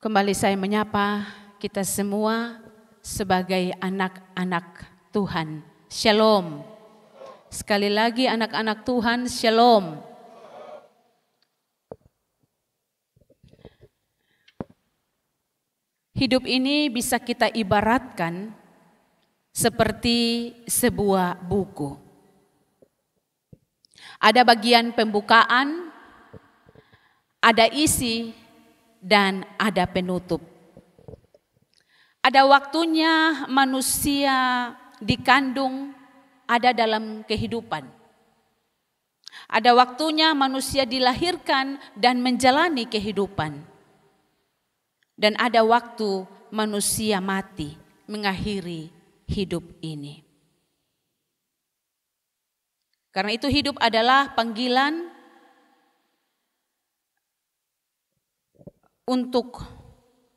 Kembali saya menyapa kita semua sebagai anak-anak Tuhan. Shalom. Sekali lagi anak-anak Tuhan, shalom. Hidup ini bisa kita ibaratkan seperti sebuah buku. Ada bagian pembukaan, ada isi, dan ada penutup. Ada waktunya manusia dikandung, ada dalam kehidupan. Ada waktunya manusia dilahirkan dan menjalani kehidupan. Dan ada waktu manusia mati, mengakhiri hidup ini. Karena itu hidup adalah panggilan untuk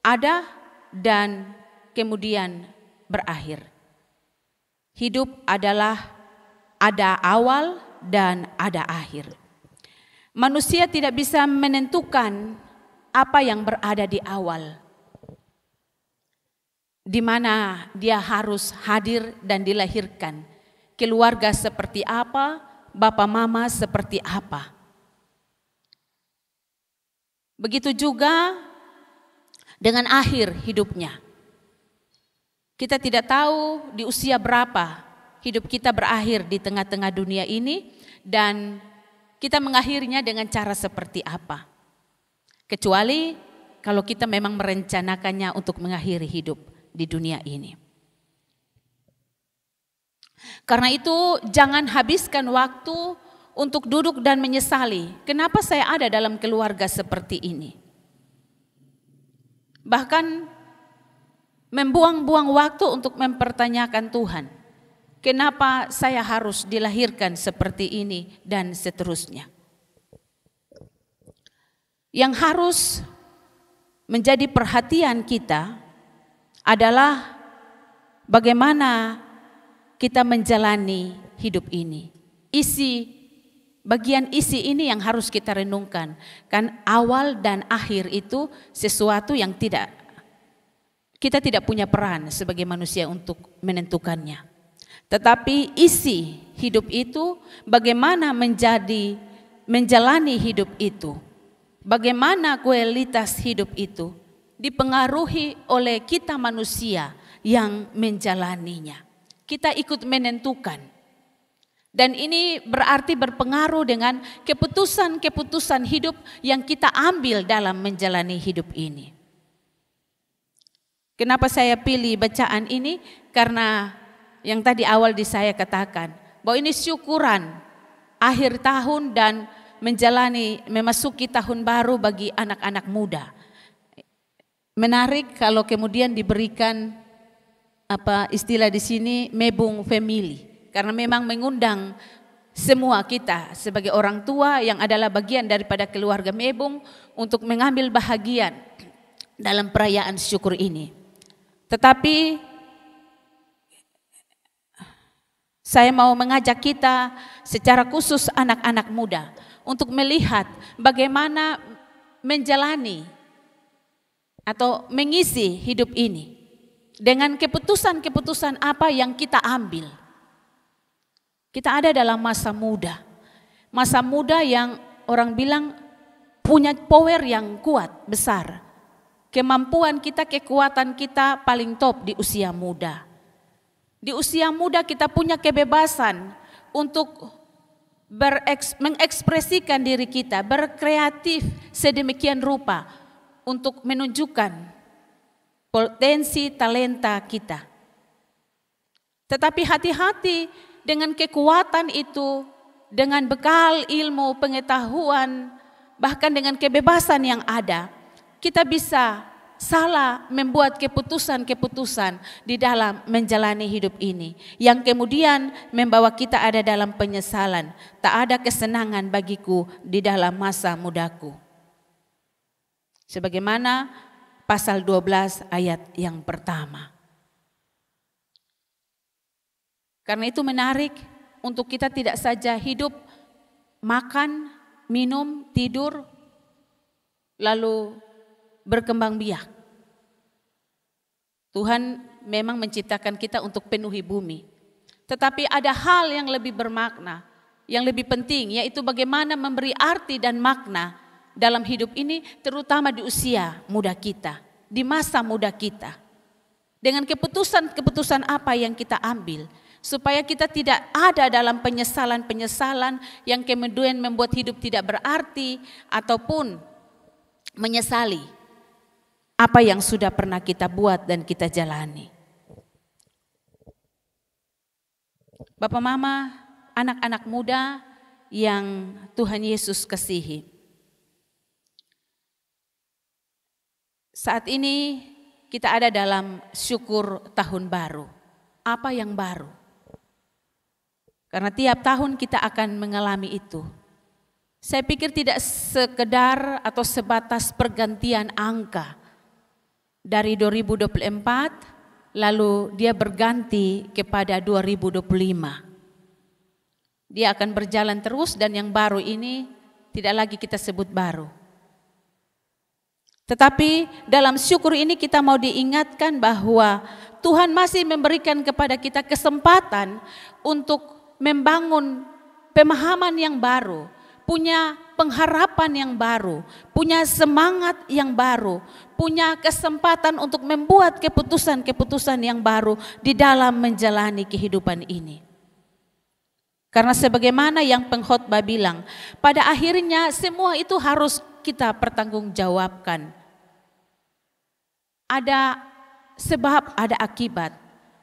ada dan kemudian berakhir. Hidup adalah ada awal dan ada akhir. Manusia tidak bisa menentukan apa yang berada di awal, di mana dia harus hadir dan dilahirkan. Keluarga seperti apa, bapak mama seperti apa. Begitu juga dengan akhir hidupnya. Kita tidak tahu di usia berapa hidup kita berakhir di tengah-tengah dunia ini dan kita mengakhirinya dengan cara seperti apa. Kecuali kalau kita memang merencanakannya untuk mengakhiri hidup di dunia ini. Karena itu jangan habiskan waktu untuk duduk dan menyesali, kenapa saya ada dalam keluarga seperti ini. Bahkan membuang-buang waktu untuk mempertanyakan Tuhan, kenapa saya harus dilahirkan seperti ini dan seterusnya. Yang harus menjadi perhatian kita adalah bagaimana kita menjalani hidup ini. Bagian isi ini yang harus kita renungkan. Kan awal dan akhir itu sesuatu yang kita tidak punya peran sebagai manusia untuk menentukannya. Tetapi isi hidup itu bagaimana menjalani hidup itu. Bagaimana kualitas hidup itu dipengaruhi oleh kita manusia yang menjalaninya. Kita ikut menentukan. Dan ini berarti berpengaruh dengan keputusan-keputusan hidup yang kita ambil dalam menjalani hidup ini. Kenapa saya pilih bacaan ini? Karena yang tadi awal saya katakan, bahwa ini syukuran akhir tahun dan memasuki tahun baru bagi anak-anak muda. Menarik kalau kemudian diberikan istilah di sini mebung family. Karena memang mengundang semua kita sebagai orang tua yang adalah bagian daripada keluarga mebung untuk mengambil bahagian dalam perayaan syukur ini. Tetapi saya mau mengajak kita secara khusus anak-anak muda untuk melihat bagaimana menjalani atau mengisi hidup ini dengan keputusan-keputusan apa yang kita ambil. Kita ada dalam masa muda yang orang bilang punya power yang kuat, besar. Kemampuan kita, kekuatan kita paling top di usia muda. Di usia muda kita punya kebebasan untuk mengekspresikan diri kita, berkreatif sedemikian rupa untuk menunjukkan potensi talenta kita. Tetapi hati-hati dengan kekuatan itu, dengan bekal ilmu, pengetahuan, bahkan dengan kebebasan yang ada, kita bisa salah membuat keputusan-keputusan di dalam menjalani hidup ini. Yang kemudian membawa kita ada dalam penyesalan. Tak ada kesenangan bagiku di dalam masa mudaku. Sebagaimana pasal 12 ayat yang pertama. Karena itu menarik untuk kita tidak saja hidup, makan, minum, tidur, lalu berkembang biak. Tuhan memang menciptakan kita untuk penuhi bumi. Tetapi ada hal yang lebih bermakna, yang lebih penting, yaitu bagaimana memberi arti dan makna dalam hidup ini, terutama di usia muda kita, di masa muda kita. Dengan keputusan-keputusan apa yang kita ambil, supaya kita tidak ada dalam penyesalan-penyesalan yang kemudian membuat hidup tidak berarti ataupun menyesali apa yang sudah pernah kita buat dan kita jalani. Bapak Mama, anak-anak muda yang Tuhan Yesus kasihi. Saat ini kita ada dalam syukur tahun baru. Apa yang baru? Karena tiap tahun kita akan mengalami itu. Saya pikir tidak sekedar atau sebatas pergantian angka. Dari 2024 lalu dia berganti kepada 2025. Dia akan berjalan terus dan yang baru ini tidak lagi kita sebut baru. Tetapi dalam syukur ini kita mau diingatkan bahwa Tuhan masih memberikan kepada kita kesempatan untuk membangun pemahaman yang baru, punya pengharapan yang baru, punya semangat yang baru, punya kesempatan untuk membuat keputusan-keputusan yang baru di dalam menjalani kehidupan ini. Karena sebagaimana yang pengkhotbah bilang, pada akhirnya semua itu harus kita pertanggungjawabkan. Ada sebab, ada akibat,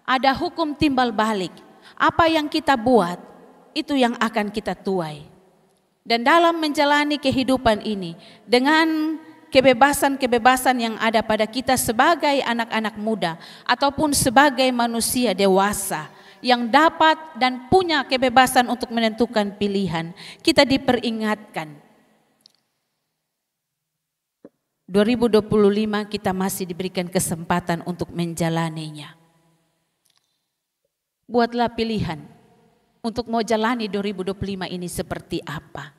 ada hukum timbal balik. Apa yang kita buat, itu yang akan kita tuai. Dan dalam menjalani kehidupan ini, dengan kebebasan-kebebasan yang ada pada kita sebagai anak-anak muda, ataupun sebagai manusia dewasa, yang dapat dan punya kebebasan untuk menentukan pilihan, kita diperingatkan. 2025 kita masih diberikan kesempatan untuk menjalaninya. Buatlah pilihan untuk mau jalani 2025 ini seperti apa.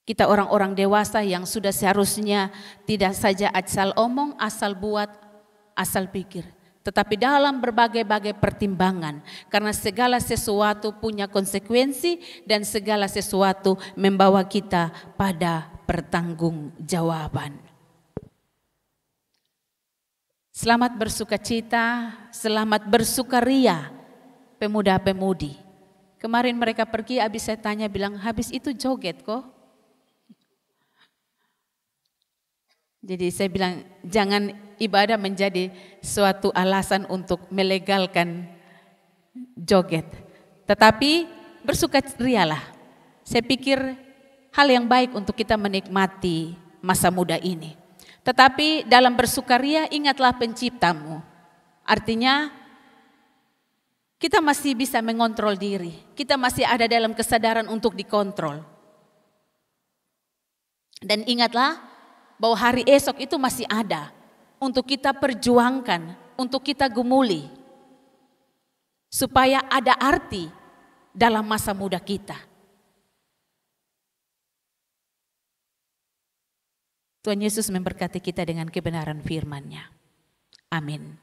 Kita orang-orang dewasa yang sudah seharusnya tidak saja asal omong, asal buat, asal pikir. Tetapi dalam berbagai-bagai pertimbangan. Karena segala sesuatu punya konsekuensi dan segala sesuatu membawa kita pada pertanggungjawaban. Selamat bersukacita, selamat bersukaria pemuda-pemudi. Kemarin mereka pergi, habis saya tanya bilang, habis itu joget kok. Jadi saya bilang, jangan ibadah menjadi suatu alasan untuk melegalkan joget. Tetapi bersukarialah. Saya pikir hal yang baik untuk kita menikmati masa muda ini. Tetapi dalam bersukaria ingatlah penciptamu. Artinya kita masih bisa mengontrol diri. Kita masih ada dalam kesadaran untuk dikontrol. Dan ingatlah bahwa hari esok itu masih ada untuk kita perjuangkan, untuk kita gumuli. Supaya ada arti dalam masa muda kita. Tuhan Yesus memberkati kita dengan kebenaran firman-Nya. Amin.